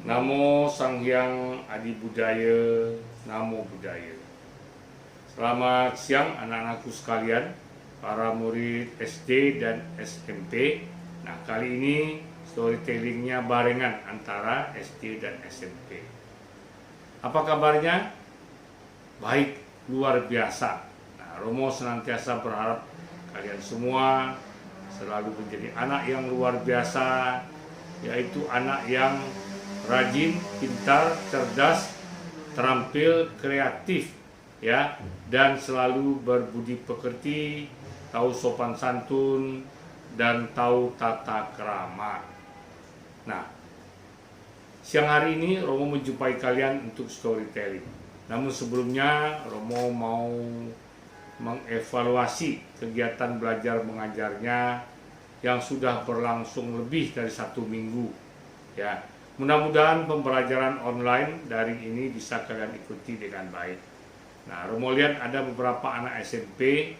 Namo Sang Hyang Adi Budaya, Namo Buddhaya. Selamat siang anak-anakku sekalian, para murid SD dan SMP. Nah, kali ini storytellingnya barengan antara SD dan SMP. Apa kabarnya? Baik, luar biasa. Nah, Romo senantiasa berharap kalian semua selalu menjadi anak yang luar biasa, yaitu anak yang rajin, pintar, cerdas, terampil, kreatif, ya, dan selalu berbudi pekerti, tahu sopan santun, dan tahu tata krama. Nah, siang hari ini Romo menjumpai kalian untuk storytelling. Namun sebelumnya Romo mau mengevaluasi kegiatan belajar mengajarnya yang sudah berlangsung lebih dari 1 minggu, ya. Mudah-mudahan pembelajaran online daring ini bisa kalian ikuti dengan baik. Nah, Romo lihat ada beberapa anak SMP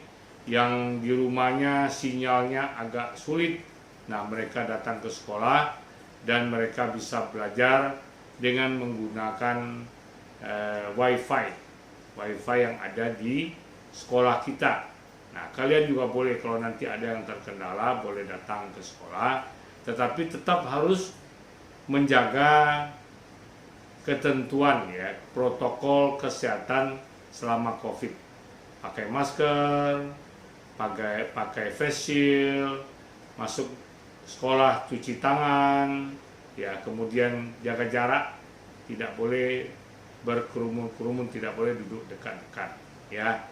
yang di rumahnya sinyalnya agak sulit. Nah, mereka datang ke sekolah dan mereka bisa belajar dengan menggunakan wifi yang ada di sekolah kita. Nah, kalian juga boleh, kalau nanti ada yang terkendala, boleh datang ke sekolah, tetapi tetap harus menjaga ketentuan, ya, protokol kesehatan selama COVID. Pakai masker, pakai face shield, masuk sekolah cuci tangan, ya, kemudian jaga jarak, tidak boleh berkerumun-kerumun, tidak boleh duduk dekat-dekat, ya.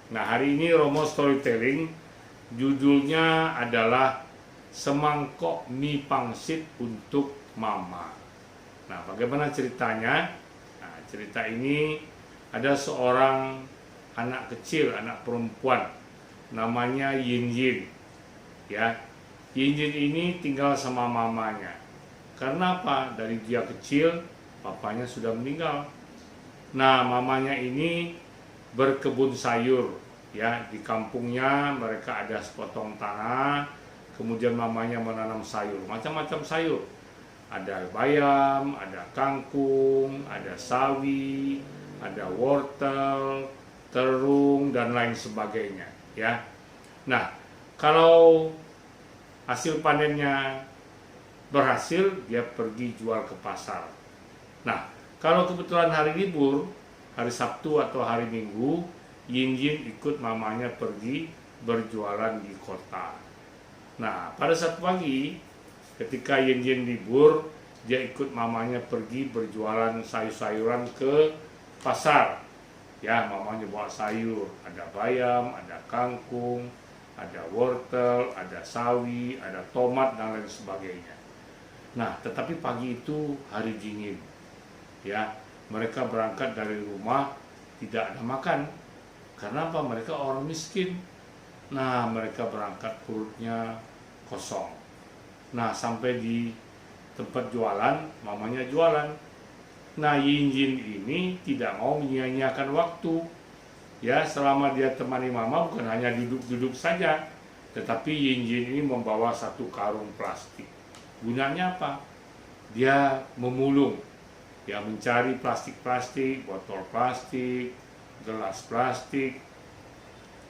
Nah, hari ini Romo storytelling judulnya adalah Semangkok Mie Pangsit untuk Mama. Nah, bagaimana ceritanya? Nah, cerita ini ada seorang anak kecil, anak perempuan, namanya Yin Yin. Ya, Yin Yin ini tinggal sama mamanya. Karena apa? Dari dia kecil, papanya sudah meninggal. Nah, mamanya ini berkebun sayur, ya. Di kampungnya mereka ada sepotong tanah, kemudian mamanya menanam sayur, macam-macam sayur. Ada bayam, ada kangkung, ada sawi, ada wortel, terung, dan lain sebagainya, ya. Nah, kalau hasil panennya berhasil, dia pergi jual ke pasar. Nah, kalau kebetulan hari libur, hari Sabtu atau hari Minggu, Yin Yin ikut mamanya pergi berjualan di kota. Nah, pada saat pagi, ketika Yin Yin libur, dia ikut mamanya pergi berjualan sayur-sayuran ke pasar. Ya, mamanya bawa sayur, ada bayam, ada kangkung, ada wortel, ada sawi, ada tomat, dan lain sebagainya. Nah, tetapi pagi itu hari dingin, ya. Mereka berangkat dari rumah tidak ada makan. Karena apa? Mereka orang miskin. Nah, mereka berangkat perutnya kosong. Nah, sampai di tempat jualan, mamanya jualan. Nah, Yin Yin ini tidak mau menyia-nyiakan waktu. Ya, selama dia temani mama bukan hanya duduk-duduk saja, tetapi Yin Yin ini membawa satu karung plastik. Gunanya apa? Dia memulung, ya, mencari plastik-plastik, botol plastik, gelas plastik,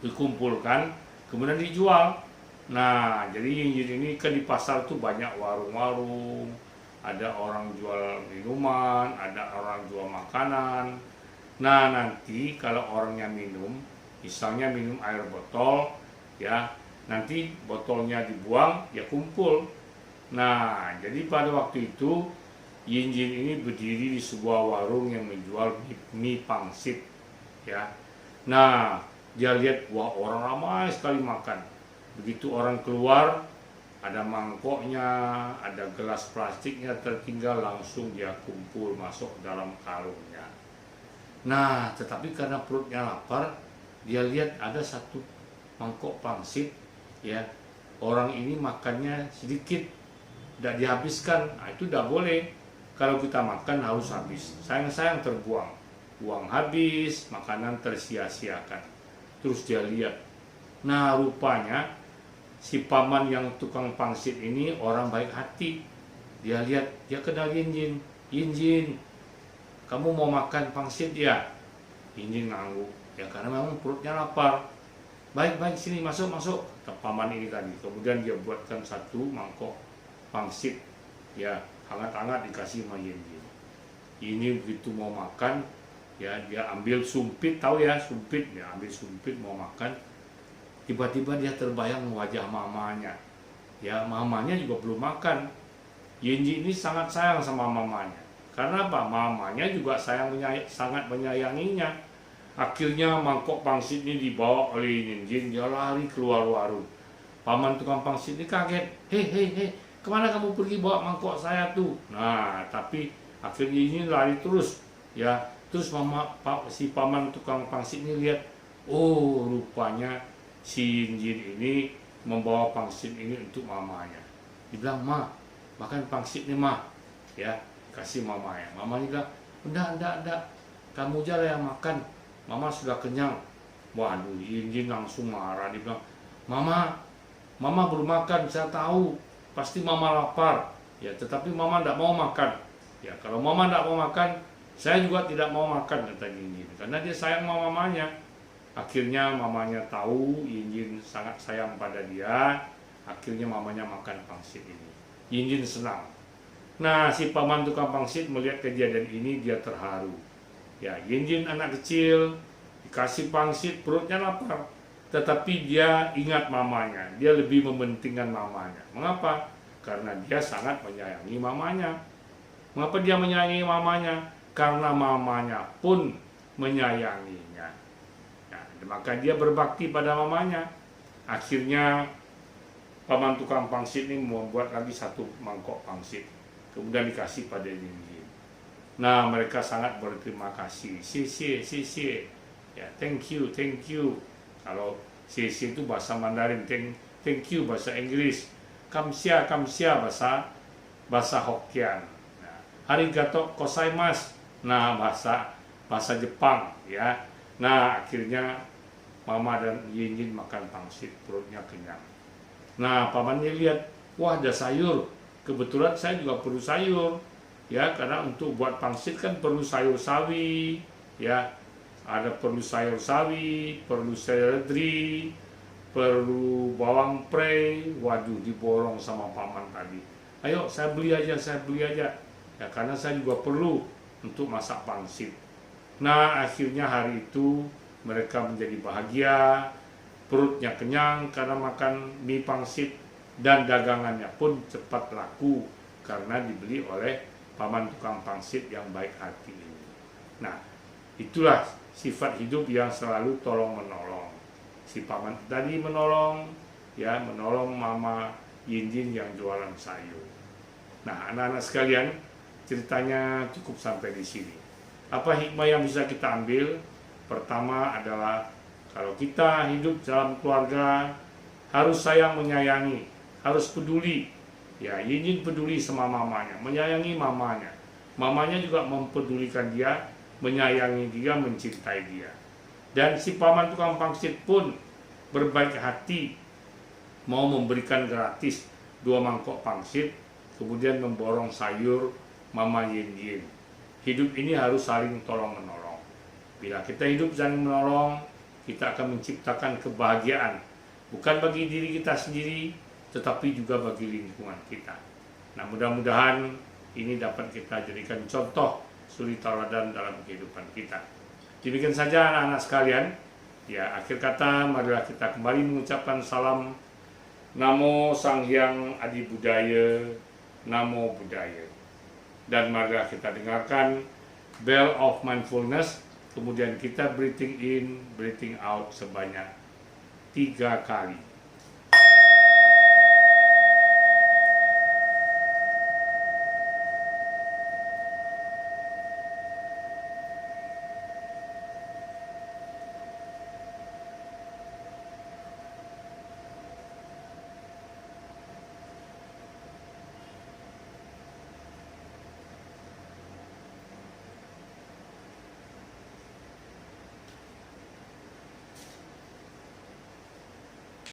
dikumpulkan, kemudian dijual. Nah, jadi Yin Yin ini kan di pasar tuh banyak warung-warung, ada orang jual minuman, ada orang jual makanan. Nah, nanti kalau orangnya minum, misalnya minum air botol, ya, nanti botolnya dibuang, ya kumpul. Nah, jadi pada waktu itu Yin Yin ini berdiri di sebuah warung yang menjual mie pangsit, ya. Nah, dia lihat, wah, orang ramai sekali makan. Begitu orang keluar, ada mangkoknya, ada gelas plastiknya tertinggal, langsung dia kumpul masuk dalam karungnya. Nah, tetapi karena perutnya lapar, dia lihat ada satu mangkok pangsit, ya. Orang ini makannya sedikit, tidak dihabiskan. Nah, itu tidak boleh. Kalau kita makan harus habis. Sayang-sayang terbuang. Uang habis, makanan tersia-siakan. Terus dia lihat. Nah, rupanya si paman yang tukang pangsit ini orang baik hati. Dia lihat, dia kenal Yin Yin. Yin, kamu mau makan pangsit ya? Yin ngangguk, ya karena memang perutnya lapar. Baik, sini masuk, kata paman ini tadi. Kemudian dia buatkan satu mangkok pangsit, ya hangat-hangat dikasih sama Yin. Yin begitu mau makan, ya dia ambil sumpit, tahu ya sumpit, dia ambil sumpit mau makan. Tiba-tiba dia terbayang wajah mamanya. Ya mamanya juga belum makan. Yinji ini sangat sayang sama mamanya. Karena apa? Mamanya juga sangat menyayanginya. Akhirnya mangkok pangsit ini dibawa oleh Yinjin, dia lari keluar warung. Paman tukang pangsit ini kaget. Hei, kemana kamu pergi bawa mangkok saya tuh? Nah, tapi akhirnya ini lari terus. Ya, terus si paman tukang pangsit ini lihat, oh rupanya si Yinjin ini membawa pangsit ini untuk mamanya. Dibilang, "Ma, makan pangsit nih, Ma." Ya, kasih mamanya. Mamanya bilang, enggak. Kamu aja yang makan. Mama sudah kenyang. Waduh, Yinjin langsung marah. Dia bilang, Mama belum makan, saya tahu. Pasti Mama lapar. Ya, tetapi Mama tidak mau makan. Ya, kalau Mama tidak mau makan, saya juga tidak mau makan, kata Yinjin. Karena dia sayang sama mamanya. Akhirnya mamanya tahu Yinjin sangat sayang pada dia. Akhirnya mamanya makan pangsit ini. Yinjin senang. Nah, si paman tukang pangsit melihat kejadian ini, dia terharu. Ya, Yinjin anak kecil, dikasih pangsit, perutnya lapar. Tetapi dia ingat mamanya, dia lebih mementingkan mamanya. Mengapa? Karena dia sangat menyayangi mamanya. Mengapa dia menyayangi mamanya? Karena mamanya pun menyayanginya. Ya, maka dia berbakti pada mamanya. Akhirnya paman tukang pangsit ini membuat lagi satu mangkok pangsit. Kemudian dikasih pada Yinjin. Nah, mereka sangat berterima kasih. Xie. Ya, thank you. Kalau xie itu bahasa Mandarin, thank you bahasa Inggris. Kamsia bahasa Hokkien. Nah, arigato gozaimasu. Nah, bahasa Jepang, ya. Nah, akhirnya Mama dan Yinjin makan pangsit, perutnya kenyang. Nah, pamannya lihat, wah ada sayur. Kebetulan saya juga perlu sayur. Ya, karena untuk buat pangsit kan perlu sayur sawi, ya, perlu sayur sawi, perlu seledri, perlu bawang prei. Waduh, diborong sama paman tadi. Ayo, saya beli aja. Ya, karena saya juga perlu untuk masak pangsit. Nah, akhirnya hari itu mereka menjadi bahagia, perutnya kenyang karena makan mie pangsit, dan dagangannya pun cepat laku karena dibeli oleh paman tukang pangsit yang baik hati ini. Nah, itulah sifat hidup yang selalu tolong-menolong. Si paman tadi menolong Mama Yinjin yang jualan sayur. Nah, anak-anak sekalian, ceritanya cukup sampai di sini. Apa hikmah yang bisa kita ambil? Pertama adalah kalau kita hidup dalam keluarga, harus sayang menyayangi, harus peduli. Ya, Yinjin peduli sama mamanya, menyayangi mamanya. Mamanya juga mempedulikan dia, menyayangi dia, mencintai dia. Dan si paman tukang pangsit pun berbaik hati, mau memberikan gratis 2 mangkok pangsit, kemudian memborong sayur Mama Yinjin. Hidup ini harus saling tolong-menolong. Bila kita hidup saling menolong, kita akan menciptakan kebahagiaan. Bukan bagi diri kita sendiri, tetapi juga bagi lingkungan kita. Nah, mudah-mudahan ini dapat kita jadikan contoh suri tauladan dalam kehidupan kita. Demikian saja anak-anak sekalian. Ya, akhir kata marilah kita kembali mengucapkan salam Namo Sang Hyang Adi Budaya, Namo Buddhaya. Dan marilah kita dengarkan Bell of Mindfulness, kemudian kita breathing in, breathing out sebanyak 3 kali.